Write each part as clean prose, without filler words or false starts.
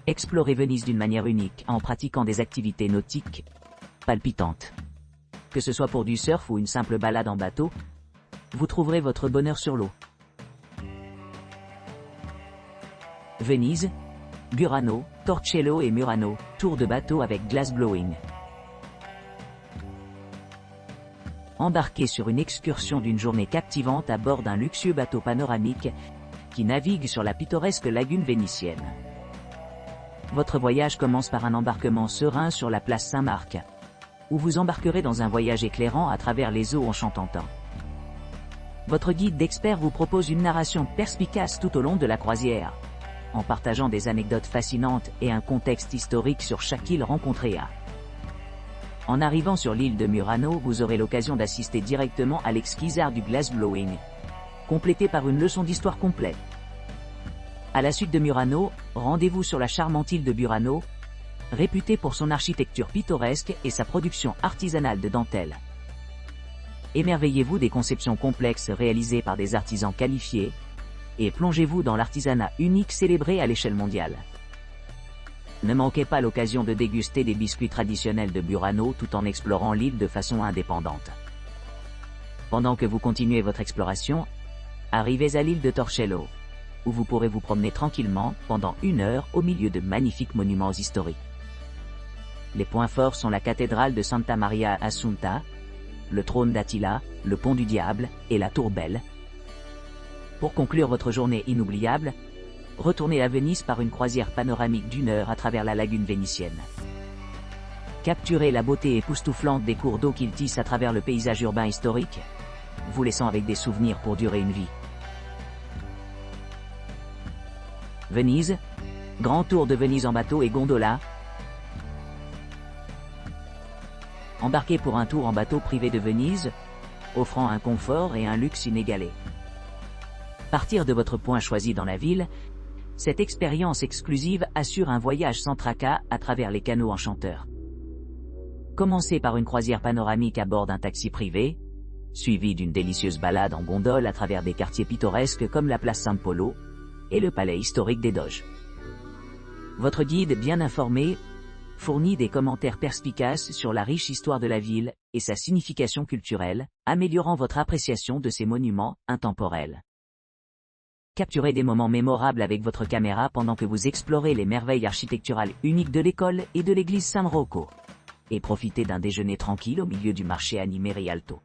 Explorez Venise d'une manière unique en pratiquant des activités nautiques palpitantes. Que ce soit pour du surf ou une simple balade en bateau, vous trouverez votre bonheur sur l'eau. Venise, Burano, Torcello et Murano, tour de bateau avec glass blowing. Embarquez sur une excursion d'une journée captivante à bord d'un luxueux bateau panoramique qui navigue sur la pittoresque lagune vénitienne. Votre voyage commence par un embarquement serein sur la place Saint-Marc, où vous embarquerez dans un voyage éclairant à travers les eaux en chantant. Votre guide d'expert vous propose une narration perspicace tout au long de la croisière, en partageant des anecdotes fascinantes et un contexte historique sur chaque île rencontrée. En arrivant sur l'île de Murano, vous aurez l'occasion d'assister directement à l'exquis art du glass blowing, complété par une leçon d'histoire complète. À la suite de Murano, rendez-vous sur la charmante île de Burano, réputée pour son architecture pittoresque et sa production artisanale de dentelle. Émerveillez-vous des conceptions complexes réalisées par des artisans qualifiés, et plongez-vous dans l'artisanat unique célébré à l'échelle mondiale. Ne manquez pas l'occasion de déguster des biscuits traditionnels de Burano tout en explorant l'île de façon indépendante. Pendant que vous continuez votre exploration, arrivez à l'île de Torcello, où vous pourrez vous promener tranquillement pendant 1 heure au milieu de magnifiques monuments historiques. Les points forts sont la cathédrale de Santa Maria Assunta, le trône d'Attila, le pont du Diable et la Tour Belle. Pour conclure votre journée inoubliable, retournez à Venise par une croisière panoramique d'1 heure à travers la lagune vénitienne. Capturez la beauté époustouflante des cours d'eau qu'ils tissent à travers le paysage urbain historique, vous laissant avec des souvenirs pour durer une vie. Venise, grand tour de Venise en bateau et gondola. Embarquez pour un tour en bateau privé de Venise, offrant un confort et un luxe inégalés. Partir de votre point choisi dans la ville, cette expérience exclusive assure un voyage sans tracas à travers les canaux enchanteurs. Commencez par une croisière panoramique à bord d'un taxi privé, suivie d'une délicieuse balade en gondole à travers des quartiers pittoresques comme la place San Polo et le palais historique des Doges. Votre guide bien informé fournit des commentaires perspicaces sur la riche histoire de la ville et sa signification culturelle, améliorant votre appréciation de ces monuments intemporels. Capturez des moments mémorables avec votre caméra pendant que vous explorez les merveilles architecturales uniques de l'école et de l'église San Rocco, et profitez d'un déjeuner tranquille au milieu du marché animé Rialto.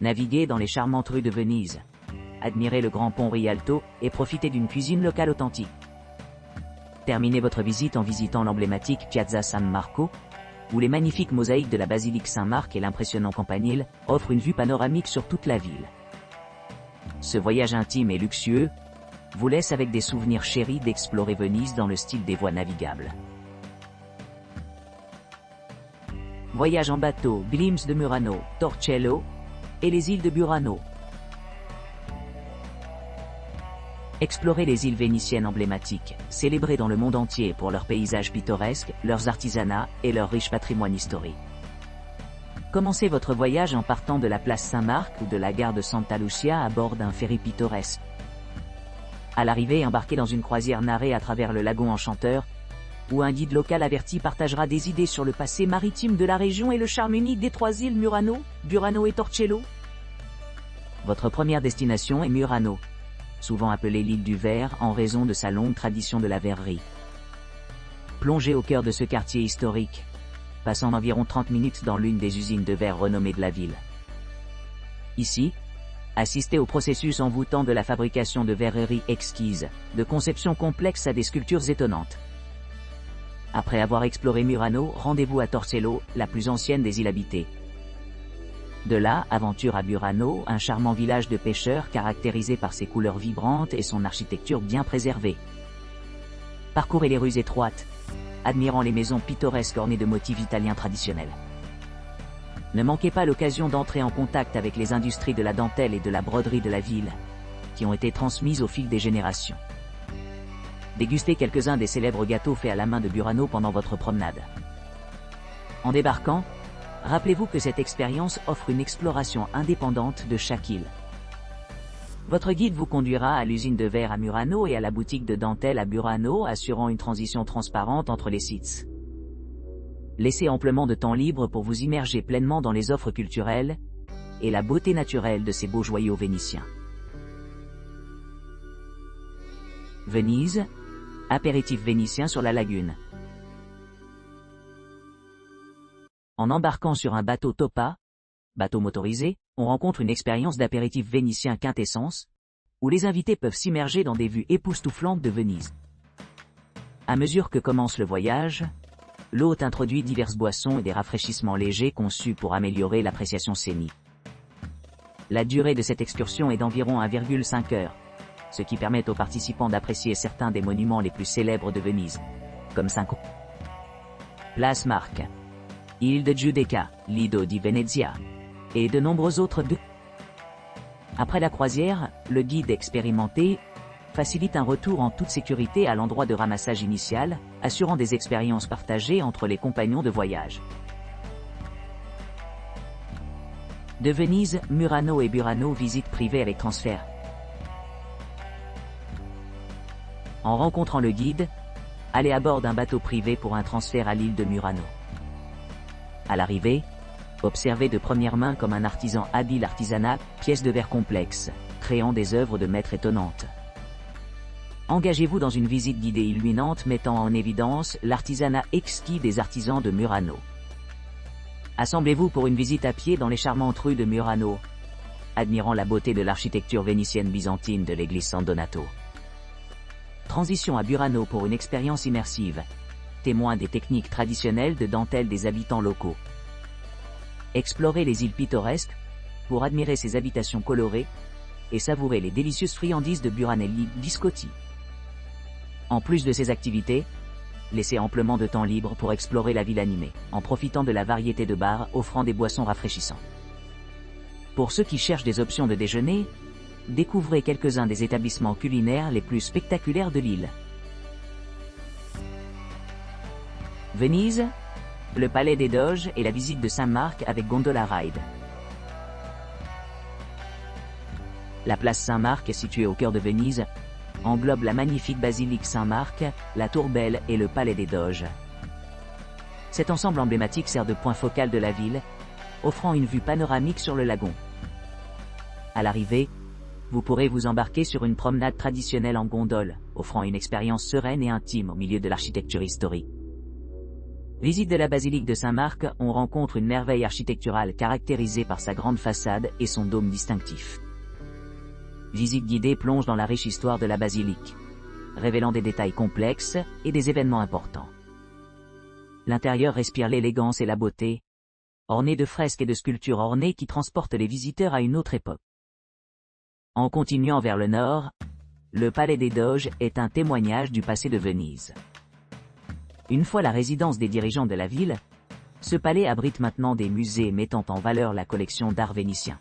Naviguez dans les charmantes rues de Venise, admirez le grand pont Rialto et profitez d'une cuisine locale authentique. Terminez votre visite en visitant l'emblématique Piazza San Marco, où les magnifiques mosaïques de la basilique Saint-Marc et l'impressionnant campanile offrent une vue panoramique sur toute la ville. Ce voyage intime et luxueux vous laisse avec des souvenirs chéris d'explorer Venise dans le style des voies navigables. Voyage en bateau, Glimpse de Murano, Torcello et les îles de Burano. Explorez les îles vénitiennes emblématiques, célébrées dans le monde entier pour leurs paysages pittoresques, leurs artisanats et leur riche patrimoine historique. Commencez votre voyage en partant de la place Saint-Marc ou de la gare de Santa Lucia à bord d'un ferry pittoresque. À l'arrivée, embarquez dans une croisière narrée à travers le lagon enchanteur, où un guide local averti partagera des idées sur le passé maritime de la région et le charme unique des 3 îles Murano, Burano et Torcello. Votre première destination est Murano, souvent appelée l'île du verre en raison de sa longue tradition de la verrerie. Plongez au cœur de ce quartier historique, passant environ 30 minutes dans l'une des usines de verre renommées de la ville. Ici, assistez au processus envoûtant de la fabrication de verreries exquises, de conception complexe à des sculptures étonnantes. Après avoir exploré Murano, rendez-vous à Torcello, la plus ancienne des îles habitées. De là, aventure à Burano, un charmant village de pêcheurs caractérisé par ses couleurs vibrantes et son architecture bien préservée. Parcourez les rues étroites, admirant les maisons pittoresques ornées de motifs italiens traditionnels. Ne manquez pas l'occasion d'entrer en contact avec les industries de la dentelle et de la broderie de la ville, qui ont été transmises au fil des générations. Dégustez quelques-uns des célèbres gâteaux faits à la main de Burano pendant votre promenade. En débarquant, rappelez-vous que cette expérience offre une exploration indépendante de chaque île. Votre guide vous conduira à l'usine de verre à Murano et à la boutique de dentelle à Burano, assurant une transition transparente entre les sites. Laissez amplement de temps libre pour vous immerger pleinement dans les offres culturelles et la beauté naturelle de ces beaux joyaux vénitiens. Venise, apéritif vénitien sur la lagune. En embarquant sur un bateau Topa, bateau motorisé, on rencontre une expérience d'apéritif vénitien quintessence, où les invités peuvent s'immerger dans des vues époustouflantes de Venise. À mesure que commence le voyage, l'hôte introduit diverses boissons et des rafraîchissements légers conçus pour améliorer l'appréciation scénique. La durée de cette excursion est d'environ 1,5 heures, ce qui permet aux participants d'apprécier certains des monuments les plus célèbres de Venise, comme Cinque Place Marque, Île de Giudecca, Lido di Venezia, et de nombreux autres. Après la croisière, le guide expérimenté facilite un retour en toute sécurité à l'endroit de ramassage initial, assurant des expériences partagées entre les compagnons de voyage. De Venise, Murano et Burano, visite privée avec transfert. En rencontrant le guide, allez à bord d'un bateau privé pour un transfert à l'île de Murano. À l'arrivée, observez de première main comme un artisan habile l'artisanat, pièces de verre complexes, créant des œuvres de maître étonnantes. Engagez-vous dans une visite guidée illuminante mettant en évidence l'artisanat exquis des artisans de Murano. Assemblez-vous pour une visite à pied dans les charmantes rues de Murano, admirant la beauté de l'architecture vénitienne byzantine de l'église San Donato. Transition à Burano pour une expérience immersive, témoin des techniques traditionnelles de dentelle des habitants locaux. Explorez les îles pittoresques, pour admirer ses habitations colorées, et savourer les délicieuses friandises de Buranelli Biscotti. En plus de ces activités, laissez amplement de temps libre pour explorer la ville animée, en profitant de la variété de bars offrant des boissons rafraîchissantes. Pour ceux qui cherchent des options de déjeuner, découvrez quelques-uns des établissements culinaires les plus spectaculaires de l'île. Venise, le Palais des Doges et la visite de Saint-Marc avec Gondola Ride. La place Saint-Marc, située au cœur de Venise, englobe la magnifique basilique Saint-Marc, la Tour Belle et le Palais des Doges. Cet ensemble emblématique sert de point focal de la ville, offrant une vue panoramique sur le lagon. À l'arrivée, vous pourrez vous embarquer sur une promenade traditionnelle en gondole, offrant une expérience sereine et intime au milieu de l'architecture historique. Visite de la basilique de Saint-Marc, on rencontre une merveille architecturale caractérisée par sa grande façade et son dôme distinctif. Visite guidée plonge dans la riche histoire de la basilique, révélant des détails complexes et des événements importants. L'intérieur respire l'élégance et la beauté, orné de fresques et de sculptures ornées qui transportent les visiteurs à une autre époque. En continuant vers le nord, le Palais des Doges est un témoignage du passé de Venise. Une fois la résidence des dirigeants de la ville, ce palais abrite maintenant des musées mettant en valeur la collection d'art vénitien.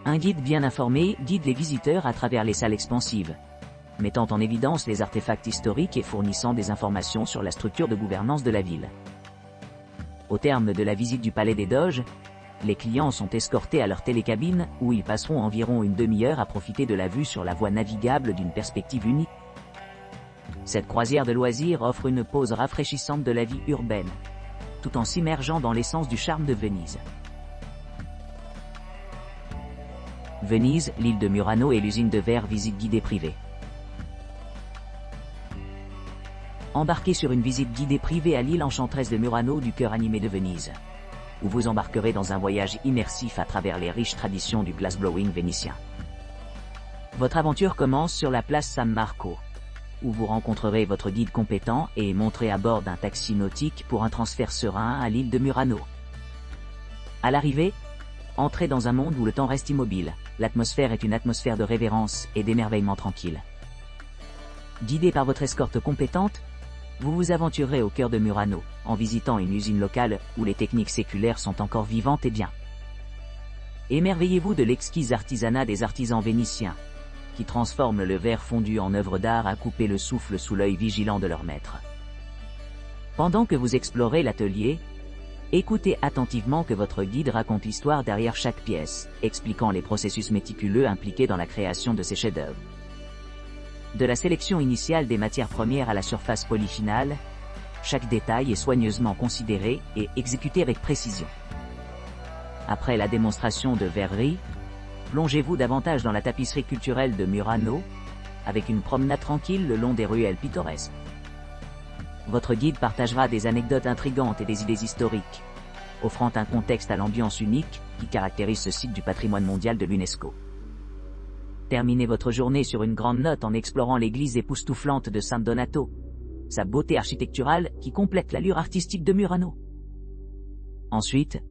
Un guide bien informé guide les visiteurs à travers les salles expansives, mettant en évidence les artefacts historiques et fournissant des informations sur la structure de gouvernance de la ville. Au terme de la visite du Palais des Doges, les clients sont escortés à leur télécabine où ils passeront environ une demi-heure à profiter de la vue sur la voie navigable d'une perspective unique. Cette croisière de loisirs offre une pause rafraîchissante de la vie urbaine, tout en s'immergeant dans l'essence du charme de Venise. Venise, l'île de Murano et l'usine de verre, visite guidée privée. Embarquez sur une visite guidée privée à l'île enchanteresse de Murano du cœur animé de Venise, où vous embarquerez dans un voyage immersif à travers les riches traditions du glassblowing vénitien. Votre aventure commence sur la place San Marco, où vous rencontrerez votre guide compétent et monterez à bord d'un taxi nautique pour un transfert serein à l'île de Murano. À l'arrivée, entrez dans un monde où le temps reste immobile, l'atmosphère est une atmosphère de révérence et d'émerveillement tranquille. Guidé par votre escorte compétente, vous vous aventurerez au cœur de Murano, en visitant une usine locale où les techniques séculaires sont encore vivantes et bien. Émerveillez-vous de l'exquis artisanat des artisans vénitiens, qui transforment le verre fondu en œuvre d'art à couper le souffle sous l'œil vigilant de leur maître. Pendant que vous explorez l'atelier, Écoutez attentivement que votre guide raconte l'histoire derrière chaque pièce, expliquant les processus méticuleux impliqués dans la création de ces chefs-d'œuvre. De la sélection initiale des matières premières à la surface polyfinale, chaque détail est soigneusement considéré et exécuté avec précision. Après la démonstration de verrerie, plongez-vous davantage dans la tapisserie culturelle de Murano, avec une promenade tranquille le long des ruelles pittoresques. Votre guide partagera des anecdotes intrigantes et des idées historiques, offrant un contexte à l'ambiance unique qui caractérise ce site du patrimoine mondial de l'UNESCO. Terminez votre journée sur une grande note en explorant l'église époustouflante de San Donato, sa beauté architecturale qui complète l'allure artistique de Murano. Ensuite,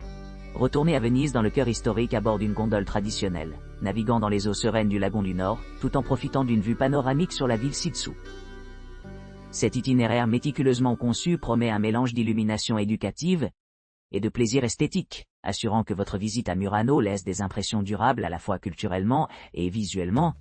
retournez à Venise dans le cœur historique à bord d'une gondole traditionnelle, naviguant dans les eaux sereines du lagon du Nord, tout en profitant d'une vue panoramique sur la ville ci-dessous. Cet itinéraire méticuleusement conçu promet un mélange d'illumination éducative et de plaisir esthétique, assurant que votre visite à Murano laisse des impressions durables à la fois culturellement et visuellement,